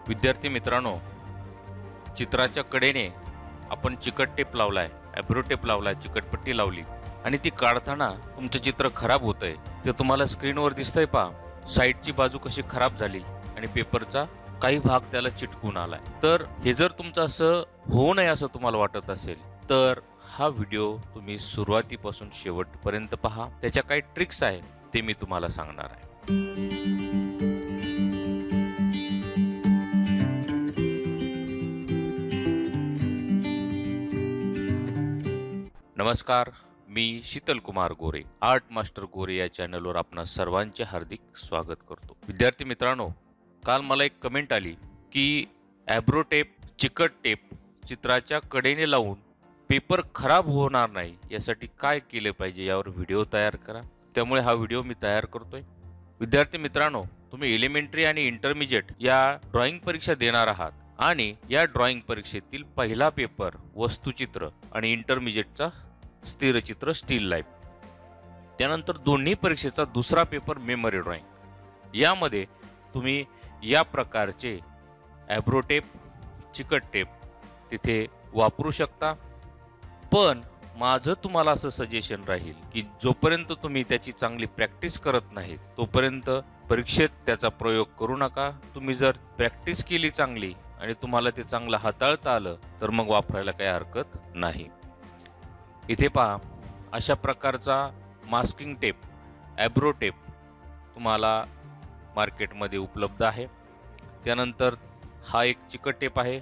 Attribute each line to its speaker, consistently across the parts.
Speaker 1: विद्यार्थी मित्रांनो, चित्राच्या कडेने आपण चिकट टेप लावलाय, ॲब्रो टेप लावलाय, चिकटपट्टी लावली आणि ती काढताना तुमचं चित्र खराब होतंय. ते तुम्हाला स्क्रीनवर दिसतंय पहा. साईडची बाजू कशी खराब झाली आणि पेपरचा काही भाग त्याला चिटकून आलाय. तर हे जर तुमचं असं होऊ नये असं तुम्हाला वाटत असेल तर हा व्हिडिओ तुम्ही सुरुवातीपासून शेवटपर्यंत पहा. त्याच्या काही ट्रिक्स आहेत ते मी तुम्हाला सांगणार आहे. नमस्कार, मी शीतल कुमार गोरे, आर्ट मास्टर गोरे या चॅनलवर आपणा सर्वांचे हार्दिक स्वागत करतो. विद्यार्थी मित्रांनो, काल मला एक कमेंट आली की ॲब्रो टेप, चिकट टेप चित्राच्या कडेने लावून पेपर खराब होणार नाही यासाठी काय केले पाहिजे यावर व्हिडिओ तयार करा. त्यामुळे हा व्हिडिओ मी तयार करतोय. विद्यार्थी मित्रांनो, तुम्ही एलिमेंटरी आणि इंटरमिजिएट या ड्रॉइंग परीक्षा देणार आहात आणि या ड्रॉइंग परीक्षेतील पहिला पेपर वस्तुचित्र आणि इंटरमिजिएटचा स्थिरचित्र स्टील लाईफ. त्यानंतर दोन्ही परीक्षेचा दुसरा पेपर मेमरी ड्रॉइंग. यामध्ये तुम्ही या प्रकारचे ॲब्रो टेप, चिकट टेप तिथे वापरू शकता. पण माझं तुम्हाला असं सजेशन राहील की जोपर्यंत तुम्ही त्याची चांगली प्रॅक्टिस करत नाही तोपर्यंत परीक्षेत त्याचा प्रयोग करू नका. तुम्ही जर प्रॅक्टिस केली चांगली आणि तुम्हाला ते चांगलं हाताळता आलं तर मग वापरायला काही हरकत नाही. इथे पहा, अशा प्रकारचा मास्किंग टेप, ॲब्रो टेप तुम्हाला मार्केटमध्ये उपलब्ध आहे. त्यानंतर हा एक चिकट टेप आहे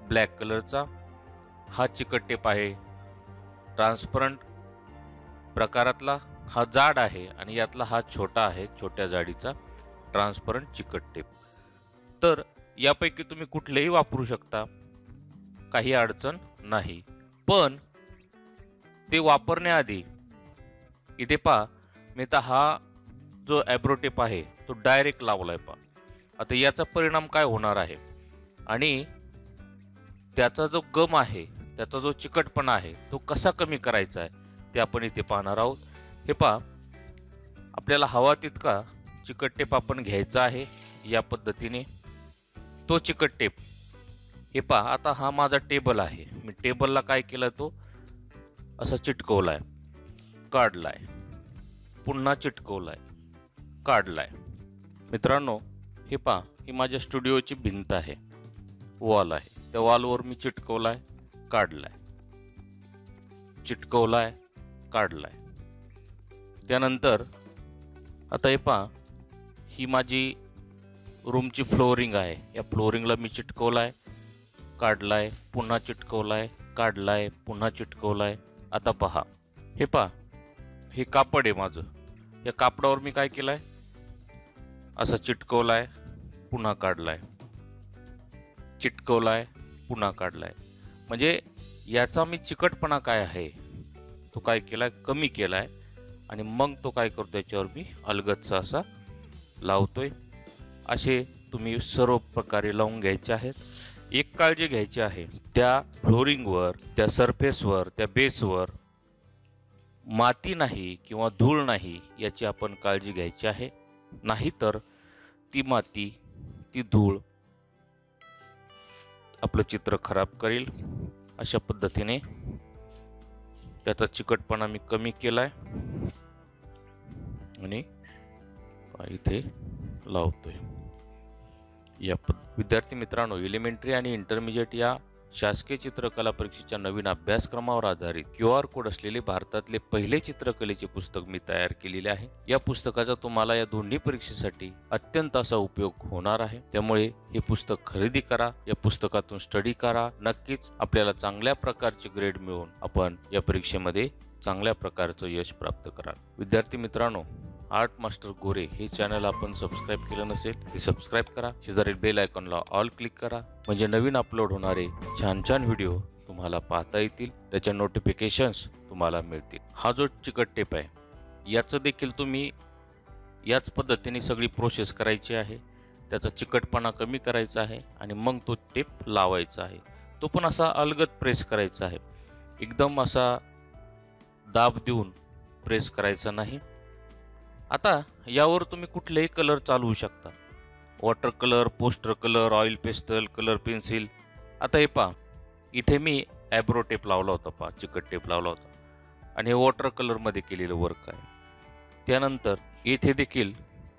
Speaker 1: ब्लॅक कलरचा. हा चिकट टेप आहे ट्रान्सपरंट प्रकारातला. हा जाड आहे आणि यातला हा छोटा आहे, छोट्या जाडीचा ट्रान्सपरंट चिकट टेप. तर यापैकी तुम्ही कुठलेही वापरू शकता, काही अडचण नाही. पण ते वापरण्याआधी इथे पहा, मी तर हा जो ॲब्रो टेप आहे तो डायरेक्ट लावलाय पहा. आता याचा परिणाम काय होणार आहे आणि त्याचा जो गम आहे, त्याचा जो चिकटपणा आहे तो कसा कमी करायचा आहे ते आपण इथे पाहणार आहोत. हे पहा, आपल्याला हवा तितका चिकट टेप आपण घ्यायचा आहे. या पद्धतीने तो चिकट टेप, हे पहा, आता हा माझा टेबल आहे. मी टेबलला काय केलं, तो असा चिटकवलाय, काढलाय, पुन्हा चिटकवलाय, काढलाय. मित्रांनो, हे पहा, ही माझ्या स्टुडिओची भिंत आहे, वॉल आहे. त्या वॉलवर मी चिटकवलाय, काढलाय, चिटकवलाय, काढलाय. त्यानंतर आता हे पहा, ही माझी रूमची फ्लोरिंग आहे. या फ्लोरिंगला मी चिटकवलाय, काढलाय, पुन्हा चिटकवलाय, काढलाय, पुन्हा चिटकवलाय. आता पहा, हे पहा, हे कापड आहे माझं. या कापडावर मी काय केलंय, असं चिटकवलाय, पुन्हा काढलाय, चिटकवलाय, पुन्हा काढलाय. म्हणजे याचा मी चिकटपणा काय आहे तो काय केलाय, कमी केलाय आणि मग तो काय करतो, याच्यावर मी अलगदचा असा लावतोय. असे तुम्ही सर्व प्रकारे लावून घ्यायचे आहेत. एक काळजी घ्यायची आहे, त्या फ्लोरिंगवर, त्या सरफेसवर, त्या बेसवर माती नाही किंवा धूळ नाही याची आपण काळजी घ्यायची आहे. नाहीतर ती माती, ती धूळ आपलं चित्र खराब करेल. अशा पद्धतीने त्याचा चिकटपणा मी कमी केलाय आणि इथे लावतोय. या विद्यार्थी मित्रांनो, एलिमेंटरी आणि इंटरमिजिएट या शासकीय चित्रकला परीक्षेच्या नवीन अभ्यासक्रमावर आधारित QR कोड असलेले भारतातले पहिले चित्रकलेचे पुस्तक मी तयार केलेले आहे. या पुस्तकाचा तुम्हाला या दोन्ही परीक्षेसाठी अत्यंत असा उपयोग होणार आहे. त्यामुळे हे पुस्तक खरेदी करा, या पुस्तकातून स्टडी करा. नक्कीच आपल्याला चांगल्या प्रकारचे ग्रेड मिळवून आपण या परीक्षेमध्ये चांगल्या प्रकारचं यश प्राप्त कराल. विद्यार्थी मित्रांनो, आर्ट मास्टर गोरे हे चॅनल आपण सबस्क्राईब केलं नसेल ते सबस्क्राईब करा. शेजारील बेल आयकॉनला ऑल क्लिक करा, म्हणजे नवीन अपलोड होणारे छान छान व्हिडिओ तुम्हाला पाहता येतील, त्याच्या नोटिफिकेशन्स तुम्हाला मिळतील. हा जो चिकट टेप आहे याचं देखील तुम्ही याच पद्धतीने सगळी प्रोसेस करायची आहे. त्याचा चिकटपणा कमी करायचा आहे आणि मग तो टेप लावायचा आहे. तो पण असा अलगद प्रेस करायचा आहे, एकदम असा दाब देऊन प्रेस करायचा नाही. आता यावर तुम्ही कुठलेही कलर चालवू शकता. Water colour, poster colour, oil pastel, colour pencil. आता हे पहा, इथे मी ॲब्रो टेप लावला होता, पहा चिकट टेप लावला होता आणि हे वॉटर कलरमध्ये केलेलं वर्क आहे. त्यानंतर इथे देखील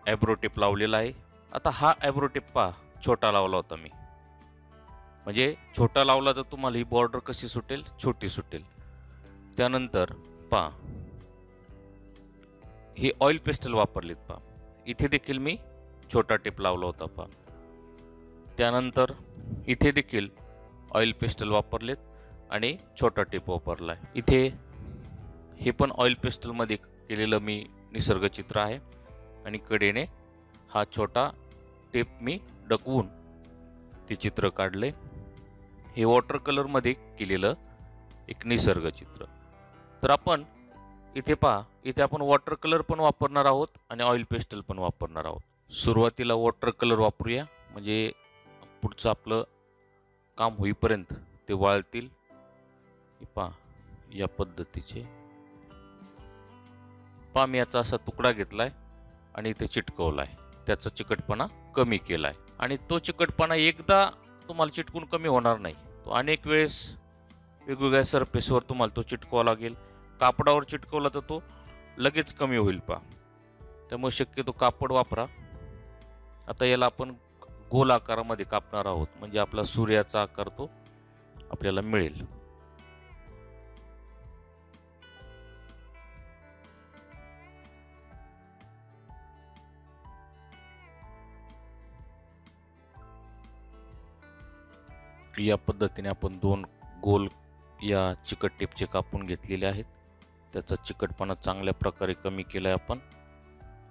Speaker 1: ॲब्रो टेप लावलेला आहे. आता हा ॲब्रो टेप पहा छोटा लावला होता मी, म्हणजे छोटा लावला तर तुम्हाला ही बॉर्डर कशी सुटेल, छोटी सुटेल. त्यानंतर पहा हे ऑइल पेस्टल वापरलेत, पहा इथे देखील मी छोटा टेप लावला होता, पहा. त्यानंतर इथे देखील ऑइल पेस्टल वापरलेत आणि छोटा टेप वापरला आहे. इथे हे पण ऑइल पेस्टलमध्ये केलेलं मी निसर्गचित्र आहे आणि कडेने हा छोटा टेप मी डकवून ते चित्र काढले. हे वॉटर कलरमध्ये केलेलं एक निसर्गचित्र. तर आपण इथे पहा, इथे आपण वॉटर कलर पण वापरणार आहोत आणि ऑइल पेस्टल पण वापरणार आहोत. सुरुवातीला वॉटर कलर वापरूया, म्हणजे पुढचं आपलं काम होईपर्यंत ते वाळतील. पहा या पद्धतीचे, पहा मी याचा असा तुकडा घेतलाय आणि इथे चिटकवलाय. त्याचा चिकटपणा कमी केलाय आणि तो चिकटपणा एकदा तुम्हाला चिटकून कमी होणार नाही, तो अनेक वेळेस वेगवेगळ्या सरफेसवर तुम्हाला तो चिटकवावा लागेल. कापडावर चिटकवला तर तो लगेच कमी होईल, पहा. त्यामुळे शक्यतो कापड वापरा. आता याला आपण गोल आकारामध्ये कापणार आहोत, म्हणजे आपला सूर्याचा आकार तो आपल्याला मिळेल. या पद्धतीने आपण 2 गोल या चिकट टेपचे कापून घेतलेले आहेत. त्याचा चिकटपणा चांगल्या प्रकारे कमी केला आहे आपण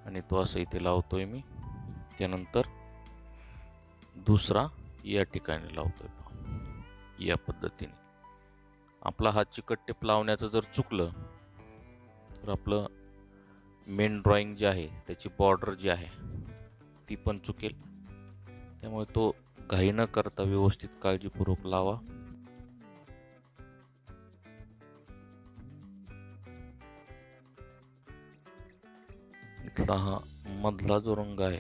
Speaker 1: आणि तो असं इथे लावतोय मी. त्यानंतर दुसरा या ठिकाणी लावतोय. या पद्धतीने आपला हा चिकट टेप लावण्याचं जर चुकलं तर आपलं मेन ड्रॉइंग जे आहे त्याची बॉर्डर जी आहे ती पण चुकेल. त्यामुळे तो घाई न करता व्यवस्थित काळजीपूर्वक लावा. इथला हा मधला जो रंग आहे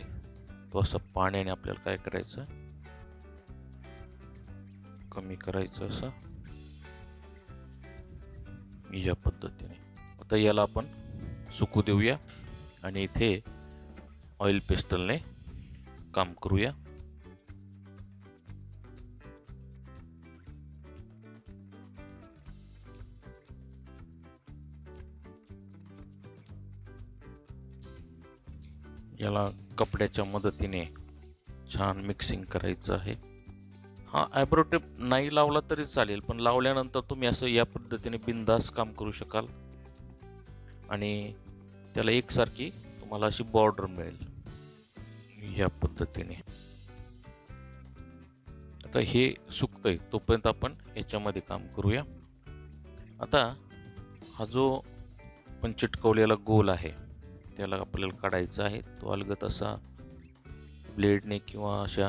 Speaker 1: तो असा पाण्याने आपल्याला काय करायचं, कमी करायचं असं या पद्धतीने. आता याला आपण सुकू देऊया आणि इथे ऑइल पेस्टलने काम करूया. याला कपड्याच्या मदतीने छान मिक्सिंग करायचं आहे. हा ॲब्रो टेप नाही लावला तरी चालेल, पण लावल्यानंतर तुम्ही असं या पद्धतीने बिनधास्त काम करू शकाल आणि त्याला एकसारखी तुम्हाला अशी बॉर्डर मिळेल या पद्धतीने. आता हे सुकतंय तोपर्यंत आपण याच्यामध्ये काम करूया. आता हा जो आपण चिटकवलेला गोल आहे त्याला आपल्याला काढायचा आहे. तो अलगद असा ब्लेडने किंवा अशा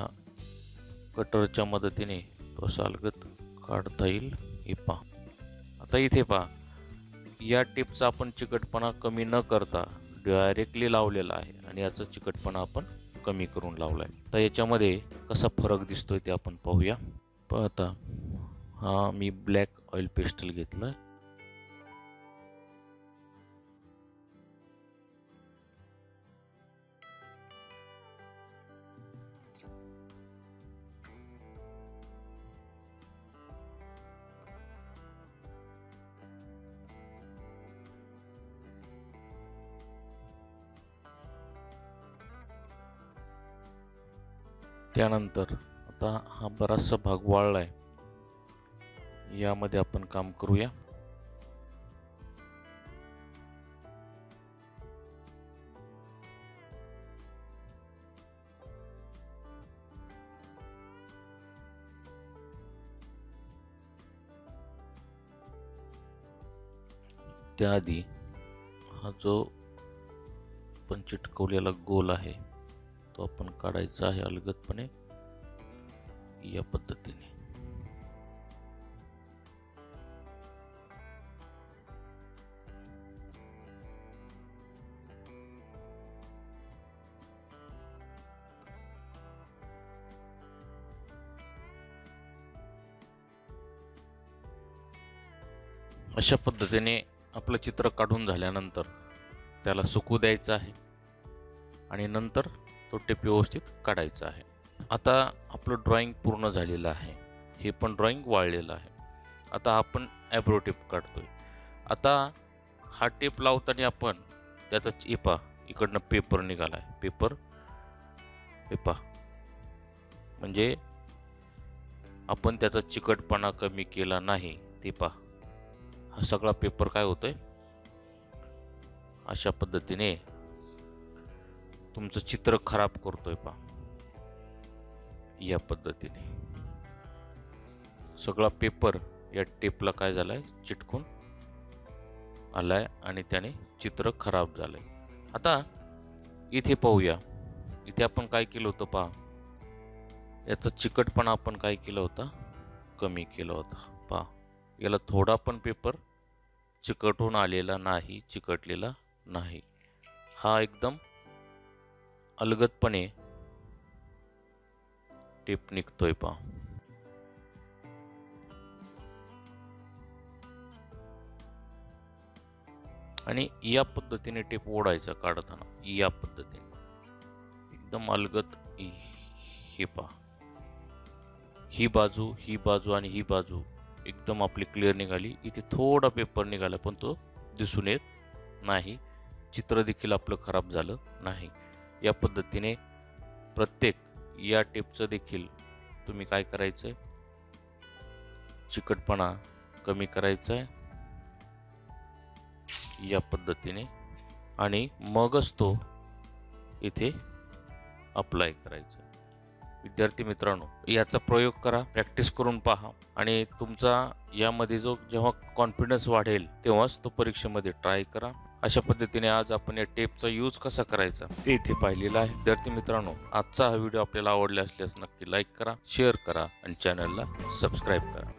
Speaker 1: कटरच्या मदतीने तो असा अलगद काढता येईल. हे पहा, आता इथे पहा या टेपचा आपण चिकटपणा कमी न करता डायरेक्टली लावलेला आहे आणि याचा चिकटपणा आपण कमी करून लावला आहे. तर याच्यामध्ये कसा फरक दिसतोय ते आपण पाहूया. पण आता हा मी ब्लॅक ऑइल पेस्टल घेतला. त्यानंतर आता हा बराचसा भाग वाळला आहे, यामध्ये आपण काम करूया. त्याआधी हा जो आपण चिटकवलेला गोल आहे तो आपण काढायचा आहे अलगदपणे या पद्धतीने. अशा पद्धतीने आपलं चित्र काढून झाल्यानंतर त्याला सुकू द्यायचं आहे आणि नंतर तो टेप व्यवस्थित काढायचा आहे. आता आपलं ड्रॉइंग पूर्ण झालेलं आहे. हे पण ड्रॉइंग वाळलेलं आहे. आता आपण ॲब्रो टेप काढतोय. आता हा टेप लावताना आपण त्याचा इपा इकडनं पेपर निघाला आहे. पेपर म्हणजे आपण त्याचा चिकटपणा कमी केला नाही. ते पहा, हा सगळा पेपर काय होतोय, अशा पद्धतीने तुमचं चित्र खराब करतोय. पहा, या पद्धतीने सगळा पेपर या टेपला काय झालाय, चिटकून आलाय आणि त्याने चित्र खराब झालंय. आता इथे पाहूया, इथे आपण काय केलं होतं. पहा, याचा चिकटपणा आपण काय केलं होता, कमी केला होता. पहा, याला थोडा पण पेपर चिकटून आलेला नाही, चिकटलेला नाही. हा एकदम अलगदपणे टेप निघतोय. पहा, आणि या पद्धतीने टेप ओढायचा काढताना, या पद्धतीने एकदम अलगद. हे पहा, ही बाजू आणि ही बाजू एकदम आपली क्लिअर निघाली. इथे थोडा पेपर निघाला पण तो दिसून येत नाही. चित्र देखील आपलं खराब झालं नाही. या पद्धतीने प्रत्येक या टेपचं देखील तुम्ही काय करायचं, चिकटपणा कमी करायचा आहे या पद्धतीने, आणि मगच तो इथे अप्लाय करायचा. विद्यार्थी मित्रांनो, याचा प्रयोग करा, प्रॅक्टिस करून पहा, आणि तुमचा यामध्ये जेव्हा कॉन्फिडन्स वाढेल तेव्हाच तो परीक्षेमध्ये ट्राय करा. अशा पद्धतीने आज आपण या टेपचा यूज कसा करायचा ते इथे पाहिलेला आहे. विद्यार्थी मित्रांनो, आजचा हा व्हिडिओ आपल्याला आवडला असल्यास नक्की लाईक करा, शेअर करा आणि चॅनलला सबस्क्राईब करा.